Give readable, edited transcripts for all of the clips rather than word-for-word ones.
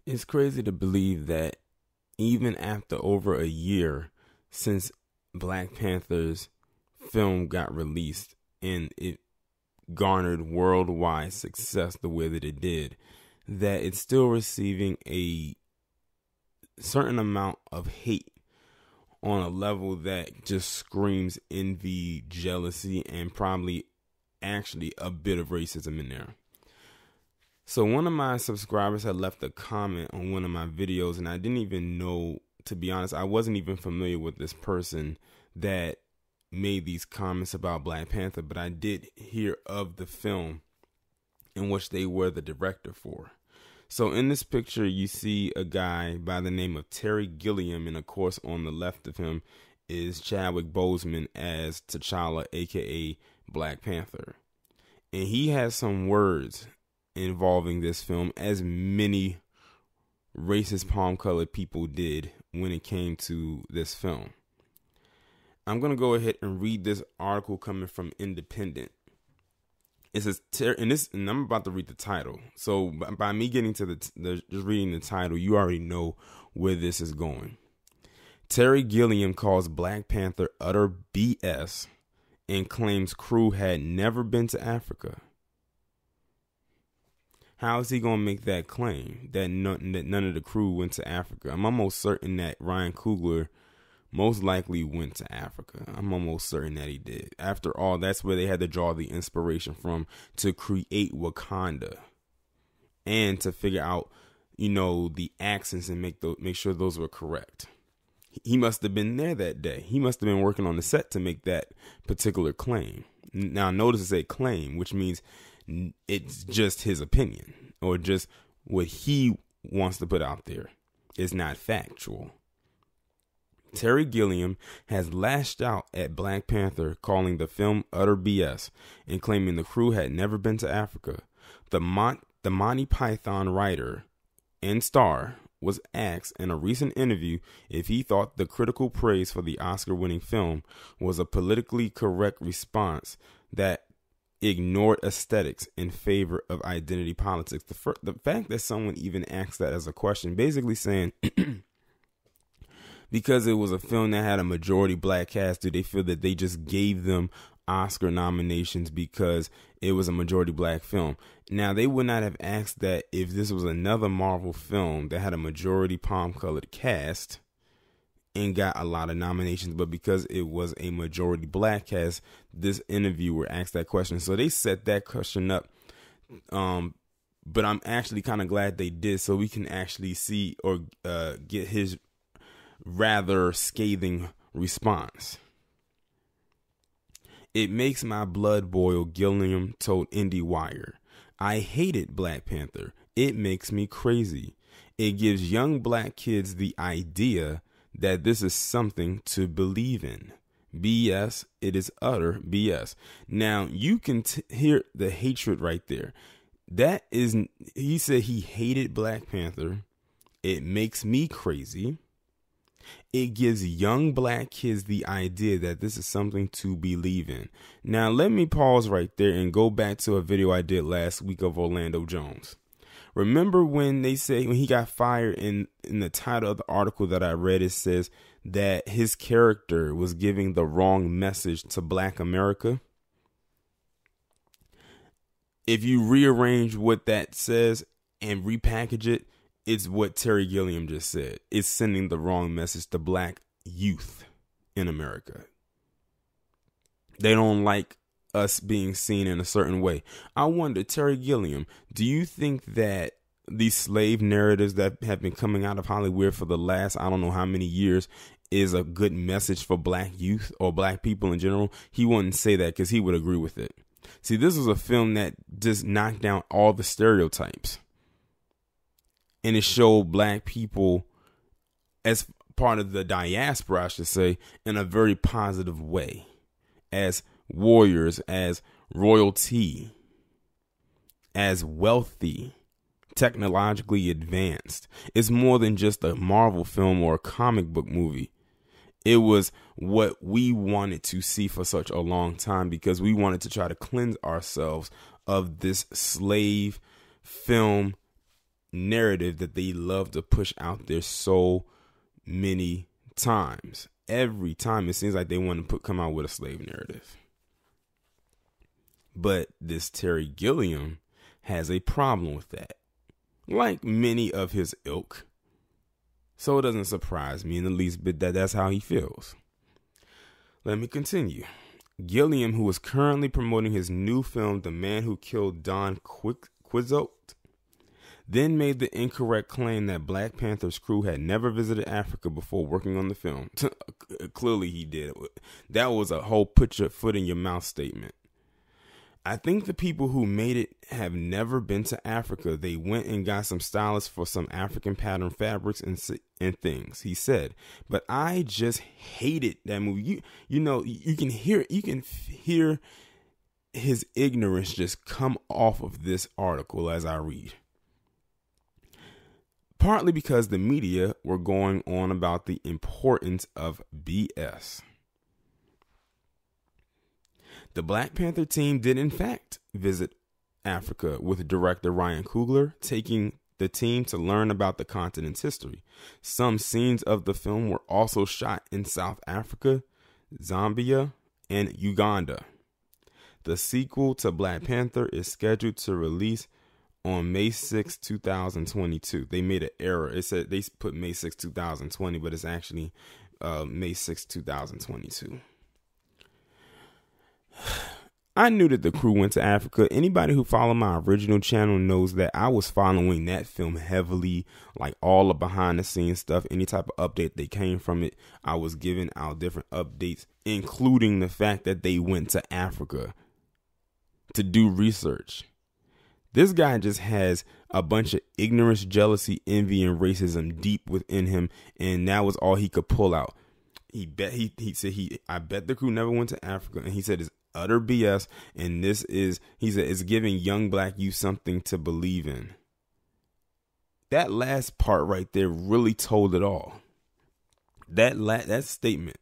It's crazy to believe that even after over a year since Black Panther's film got released and it garnered worldwide success the way that it did, that it's still receiving a certain amount of hate on a level that just screams envy, jealousy, and probably actually a bit of racism in there. So one of my subscribers had left a comment on one of my videos, and I didn't even know, to be honest, I wasn't even familiar with this person that made these comments about Black Panther, but I did hear of the film in which they were the director for. So in this picture, you see a guy by the name of Terry Gilliam, and of course on the left of him is Chadwick Boseman as T'Challa, aka Black Panther. And he has some words involving this film, as many racist palm-colored people did when it came to this film. I'm going to go ahead and read this article coming from Independent. It says, and I'm about to read the title. So by me getting to just reading the title, you already know where this is going. Terry Gilliam calls Black Panther utter BS and claims crew had never been to Africa. How is he going to make that claim that none of the crew went to Africa? I'm almost certain that Ryan Coogler most likely went to Africa. I'm almost certain that he did. After all, that's where they had to draw the inspiration from to create Wakanda and to figure out, the accents and make sure those were correct. He must have been there that day. He must have been working on the set to make that particular claim. Now, notice it's a claim, which means it's just his opinion or just what he wants to put out there. It's not factual. Terry Gilliam has lashed out at Black Panther, calling the film utter BS and claiming the crew had never been to Africa. The Monty Python writer and star was asked in a recent interview if he thought the critical praise for the Oscar-winning film was a politically correct response that ignored aesthetics in favor of identity politics. The fact that someone even asked that as a question, basically saying, because it was a film that had a majority black cast, do they feel that they just gave them Oscar nominations because it was a majority black film? Now, they would not have asked that if this was another Marvel film that had a majority palm-colored cast and got a lot of nominations, but because it was a majority black cast, this interviewer asked that question. So they set that question up. But I'm actually kind of glad they did, so we can actually see or get his rather scathing response. It makes my blood boil, Gilliam told IndieWire. I hated Black Panther. It makes me crazy. It gives young black kids the idea that this is something to believe in. BS. It is utter BS. Now, you can hear the hatred right there. That is, he said he hated Black Panther. It makes me crazy. It gives young black kids the idea that this is something to believe in. Now, let me pause right there and go back to a video I did last week of Orlando Jones. Remember when they say when he got fired, in the title of the article that I read, it says that his character was giving the wrong message to Black America? If you rearrange what that says and repackage it, it's what Terry Gilliam just said. It's sending the wrong message to black youth in America. They don't like us being seen in a certain way. I wonder, Terry Gilliam, do you think that these slave narratives that have been coming out of Hollywood for the last, I don't know how many years, is a good message for black youth or black people in general? He wouldn't say that because he would agree with it. See, this was a film that just knocked down all the stereotypes. And it showed black people as part of the diaspora, I should say, in a very positive way. As warriors, as royalty, as wealthy, technologically advanced. It's more than just a Marvel film or a comic book movie. It was what we wanted to see for such a long time because we wanted to try to cleanse ourselves of this slave film narrative that they love to push out there so many times. Every time it seems like they want to come out with a slave narrative. But this Terry Gilliam has a problem with that, like many of his ilk. So it doesn't surprise me in the least bit that that's how he feels. Let me continue. Gilliam, who is currently promoting his new film, The Man Who Killed Don Quixote, then made the incorrect claim that Black Panther's crew had never visited Africa before working on the film. Clearly he did. That was a whole put your foot in your mouth statement. I think the people who made it have never been to Africa. They went and got some stylists for some African pattern fabrics and things, he said. But I just hated that movie. You can hear his ignorance just come off of this article as I read. Partly because the media were going on about the importance of BS. The Black Panther team did in fact visit Africa with director Ryan Coogler, taking the team to learn about the continent's history. Some scenes of the film were also shot in South Africa, Zambia, and Uganda. The sequel to Black Panther is scheduled to release on May 6, 2022. They made an error. It said they put May 6, 2020, but it's actually May 6, 2022. I knew that the crew went to Africa. Anybody who followed my original channel knows that I was following that film heavily, like all the behind the scenes stuff, any type of update that came from it. I was giving out different updates, including the fact that they went to Africa to do research. This guy just has a bunch of ignorance, jealousy, envy, and racism deep within him, and that was all he could pull out. He said I bet the crew never went to Africa, and he said it's utter BS, and he said it's giving young black youth something to believe in. That last part right there really told it all. That statement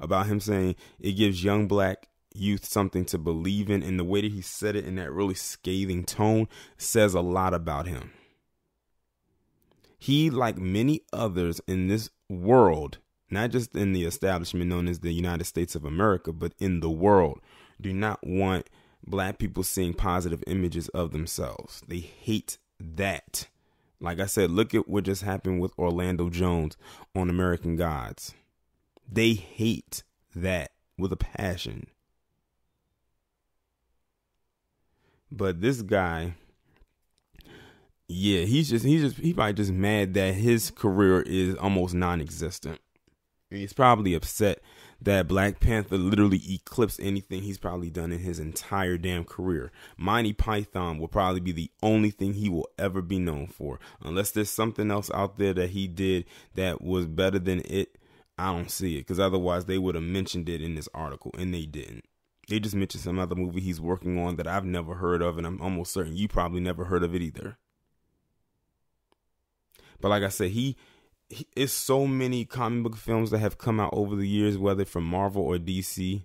about him saying it gives young black youth something to believe in, and the way that he said it in that really scathing tone says a lot about him. He, like many others in this world, not just in the establishment known as the United States of America, but in the world, do not want black people seeing positive images of themselves. They hate that. Like I said, look at what just happened with Orlando Jones on American Gods. They hate that with a passion. But this guy, yeah, he's probably just mad that his career is almost non-existent. He's probably upset that Black Panther literally eclipsed anything he's probably done in his entire damn career. Monty Python will probably be the only thing he will ever be known for. Unless there's something else out there that he did that was better than it, I don't see it. Because otherwise they would have mentioned it in this article, and they didn't. They just mentioned some other movie he's working on that I've never heard of, and I'm almost certain you probably never heard of it either. But like I said, it's so many comic book films that have come out over the years, whether from Marvel or DC.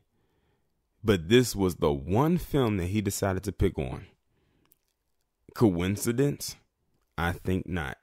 But this was the one film that he decided to pick on. Coincidence? I think not.